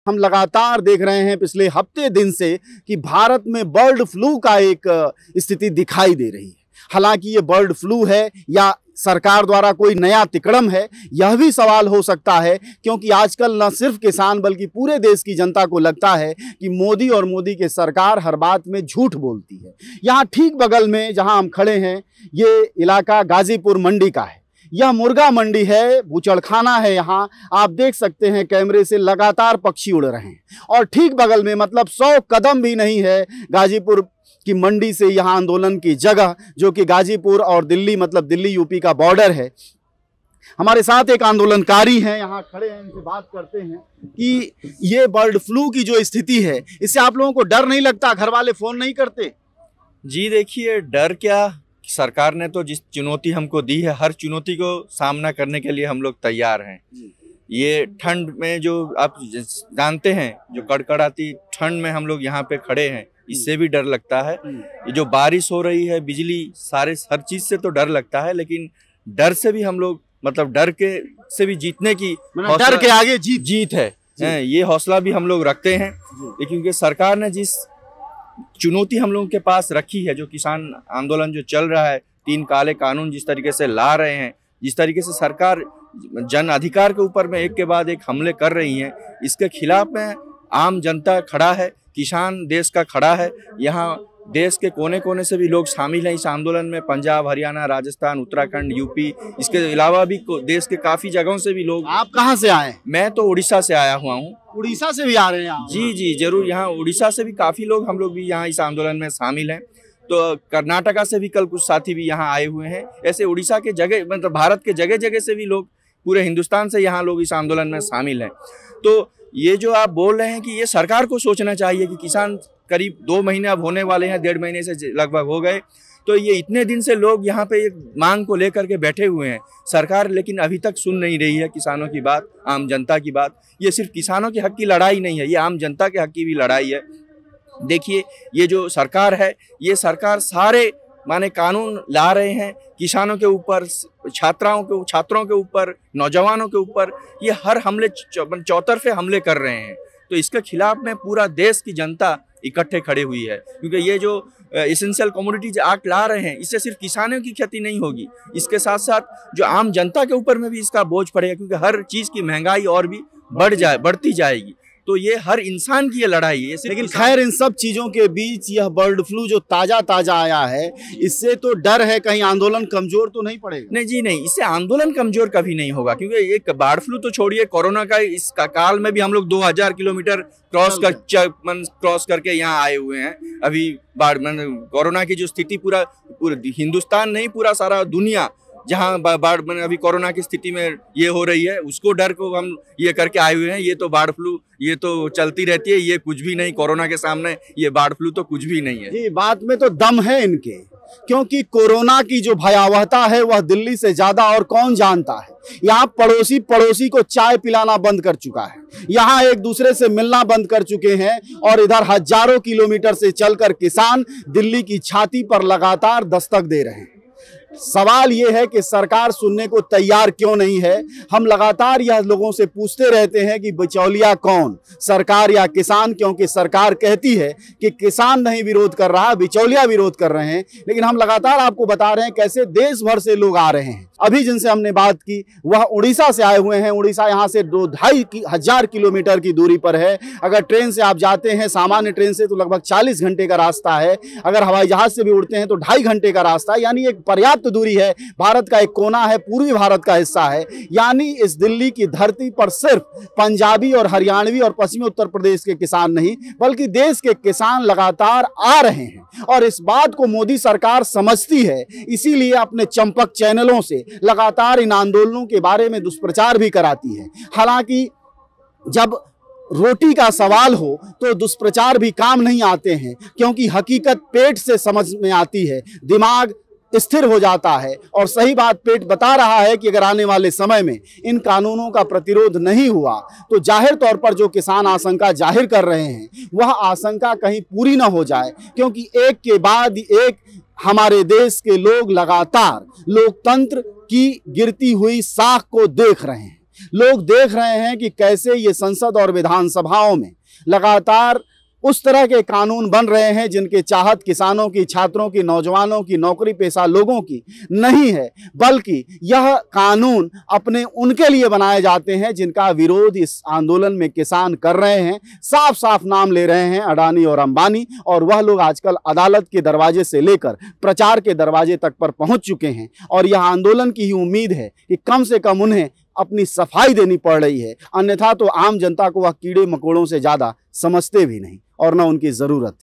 हम लगातार देख रहे हैं पिछले हफ्ते दिन से कि भारत में बर्ड फ्लू का एक स्थिति दिखाई दे रही है। हालांकि ये बर्ड फ्लू है या सरकार द्वारा कोई नया तिकड़म है, यह भी सवाल हो सकता है, क्योंकि आजकल न सिर्फ किसान बल्कि पूरे देश की जनता को लगता है कि मोदी और मोदी की सरकार हर बात में झूठ बोलती है। यहाँ ठीक बगल में जहाँ हम खड़े हैं, ये इलाका गाजीपुर मंडी का है। यह मुर्गा मंडी है, बूचड़खाना है। यहाँ आप देख सकते हैं कैमरे से लगातार पक्षी उड़ रहे हैं और ठीक बगल में मतलब 100 कदम भी नहीं है गाजीपुर की मंडी से यहाँ आंदोलन की जगह, जो कि गाजीपुर और दिल्ली मतलब दिल्ली यूपी का बॉर्डर है। हमारे साथ एक आंदोलनकारी हैं, यहाँ खड़े हैं, इनसे बात करते हैं कि ये बर्ड फ्लू की जो स्थिति है, इससे आप लोगों को डर नहीं लगता? घर वाले फोन नहीं करते? जी देखिए, डर क्या, सरकार ने तो जिस चुनौती हमको दी है, हर चुनौती को सामना करने के लिए हम लोग तैयार हैं। ये ठंड में जो आप जानते हैं, जो कड़कड़ाती ठंड में हम लोग यहाँ पे खड़े हैं, इससे भी डर लगता है। ये जो बारिश हो रही है, बिजली, हर चीज से तो डर लगता है, लेकिन डर से भी हम लोग मतलब डर के से भी जीतने की, डर के आगे जीत है, ये हौसला भी हम लोग रखते हैं। क्योंकि सरकार ने जिस चुनौती हम लोगों के पास रखी है, जो किसान आंदोलन जो चल रहा है, 3 काले कानून जिस तरीके से ला रहे हैं, जिस तरीके से सरकार जन अधिकार के ऊपर में एक के बाद एक हमले कर रही है, इसके खिलाफ में आम जनता खड़ा है, किसान देश का खड़ा है। यहाँ देश के कोने कोने से भी लोग शामिल हैं इस आंदोलन में। पंजाब, हरियाणा, राजस्थान, उत्तराखंड, यूपी, इसके अलावा भी देश के काफी जगहों से भी लोग। आप कहाँ से आए? मैं तो उड़ीसा से आया हुआ हूँ। उड़ीसा से भी आ रहे हैं आप? जी जी जरूर, यहाँ उड़ीसा से भी काफी लोग, हम लोग भी यहाँ इस आंदोलन में शामिल हैं। तो कर्नाटका से भी कल कुछ साथी भी यहाँ आए हुए हैं। ऐसे उड़ीसा के जगह मतलब भारत के जगह जगह से भी लोग, पूरे हिंदुस्तान से यहाँ लोग इस आंदोलन में शामिल हैं। तो ये जो आप बोल रहे हैं कि ये सरकार को सोचना चाहिए कि किसान करीब 2 महीने अब होने वाले हैं, 1.5 महीने से लगभग हो गए, तो ये इतने दिन से लोग यहाँ पे एक मांग को लेकर के बैठे हुए हैं। सरकार लेकिन अभी तक सुन नहीं रही है किसानों की बात, आम जनता की बात। ये सिर्फ किसानों के हक की लड़ाई नहीं है, ये आम जनता के हक की भी लड़ाई है। देखिए, ये जो सरकार है, ये सरकार सारे माने कानून ला रहे हैं किसानों के ऊपर, छात्रों के ऊपर, नौजवानों के ऊपर, ये हर हमले चौतरफे हमले कर रहे हैं। तो इसके खिलाफ में पूरा देश की जनता इकट्ठे खड़े हुई है, क्योंकि ये जो एसेंशियल कमोडिटीज एक्ट ला रहे हैं, इससे सिर्फ किसानों की क्षति नहीं होगी, इसके साथ साथ जो आम जनता के ऊपर में भी इसका बोझ पड़ेगा, क्योंकि हर चीज की महंगाई और भी बढ़ती जाएगी। तो ये हर इंसान की ये लड़ाई है। लेकिन खैर, इन सब चीजों के बीच यह बर्ड फ्लू जो ताजा आया है, इससे तो डर है कहीं आंदोलन कमजोर तो नहीं पड़ेगा? नहीं जी नहीं, इससे आंदोलन कमजोर कभी नहीं होगा, क्योंकि एक बर्ड फ्लू तो छोड़िए, कोरोना का इस काल में भी हम लोग 2000 किलोमीटर क्रॉस करके यहाँ आए हुए हैं। अभी कोरोना की जो स्थिति पूरा हिंदुस्तान नहीं, पूरा सारा दुनिया जहाँ बाढ़ अभी कोरोना की स्थिति में ये हो रही है, उसको डर को हम ये करके आए हुए हैं। ये तो बर्ड फ्लू ये तो चलती रहती है, ये कुछ भी नहीं, कोरोना के सामने ये बर्ड फ्लू तो कुछ भी नहीं है। जी, बात में तो दम है इनके, क्योंकि कोरोना की जो भयावहता है वह दिल्ली से ज्यादा और कौन जानता है। यहाँ पड़ोसी को चाय पिलाना बंद कर चुका है, यहाँ एक दूसरे से मिलना बंद कर चुके हैं, और इधर हजारों किलोमीटर से चलकर किसान दिल्ली की छाती पर लगातार दस्तक दे रहे हैं। सवाल यह है कि सरकार सुनने को तैयार क्यों नहीं है। हम लगातार यह लोगों से पूछते रहते हैं कि बिचौलिया कौन, सरकार या किसान, क्योंकि सरकार कहती है कि किसान नहीं विरोध कर रहा, बिचौलिया विरोध कर रहे हैं। लेकिन हम लगातार आपको बता रहे हैं कैसे देश भर से लोग आ रहे हैं। अभी जिनसे हमने बात की वह उड़ीसा से आए हुए हैं। उड़ीसा यहाँ से 2-2.5 किलोमीटर की दूरी पर है। अगर ट्रेन से आप जाते हैं, सामान्य ट्रेन से, तो लगभग 40 घंटे का रास्ता है। अगर हवाई जहाज से भी उड़ते हैं तो 2.5 घंटे का रास्ता है, यानी एक पर्याप्त दूरी है। भारत का एक कोना है, पूर्वी भारत का हिस्सा है। यानी इस दिल्ली की धरती पर सिर्फ पंजाबी और हरियाणवी और पश्चिमी उत्तर प्रदेश के किसान नहीं, बल्कि देश के किसान लगातार आ रहे हैं। और इस बात को मोदी सरकार समझती है, इसीलिए अपने चंपक चैनलों से लगातार इन आंदोलनों के बारे में दुष्प्रचार भी कराती है। हालांकि जब रोटी का सवाल हो तो दुष्प्रचार भी काम नहीं आते हैं, क्योंकि हकीकत पेट से समझ में आती है, दिमाग स्थिर हो जाता है। और सही बात पेट बता रहा है कि अगर आने वाले समय में इन कानूनों का प्रतिरोध नहीं हुआ तो जाहिर तौर पर जो किसान आशंका जाहिर कर रहे हैं वह आशंका कहीं पूरी ना हो जाए, क्योंकि एक के बाद एक हमारे देश के लोग लगातार लोकतंत्र की गिरती हुई साख को देख रहे हैं। लोग देख रहे हैं कि कैसे ये संसद और विधानसभाओं में लगातार उस तरह के कानून बन रहे हैं जिनके चाहत किसानों की, छात्रों की, नौजवानों की, नौकरी पेशा लोगों की नहीं है, बल्कि यह कानून अपने उनके लिए बनाए जाते हैं जिनका विरोध इस आंदोलन में किसान कर रहे हैं। साफ साफ नाम ले रहे हैं अडानी और अंबानी, और वह लोग आजकल अदालत के दरवाजे से लेकर प्रचार के दरवाजे तक पर पहुंच चुके हैं। और यह आंदोलन की ही उम्मीद है कि कम से कम उन्हें अपनी सफाई देनी पड़ रही है, अन्यथा तो आम जनता को वह कीड़े मकोड़ों से ज्यादा समझते भी नहीं और न उनकी जरूरत।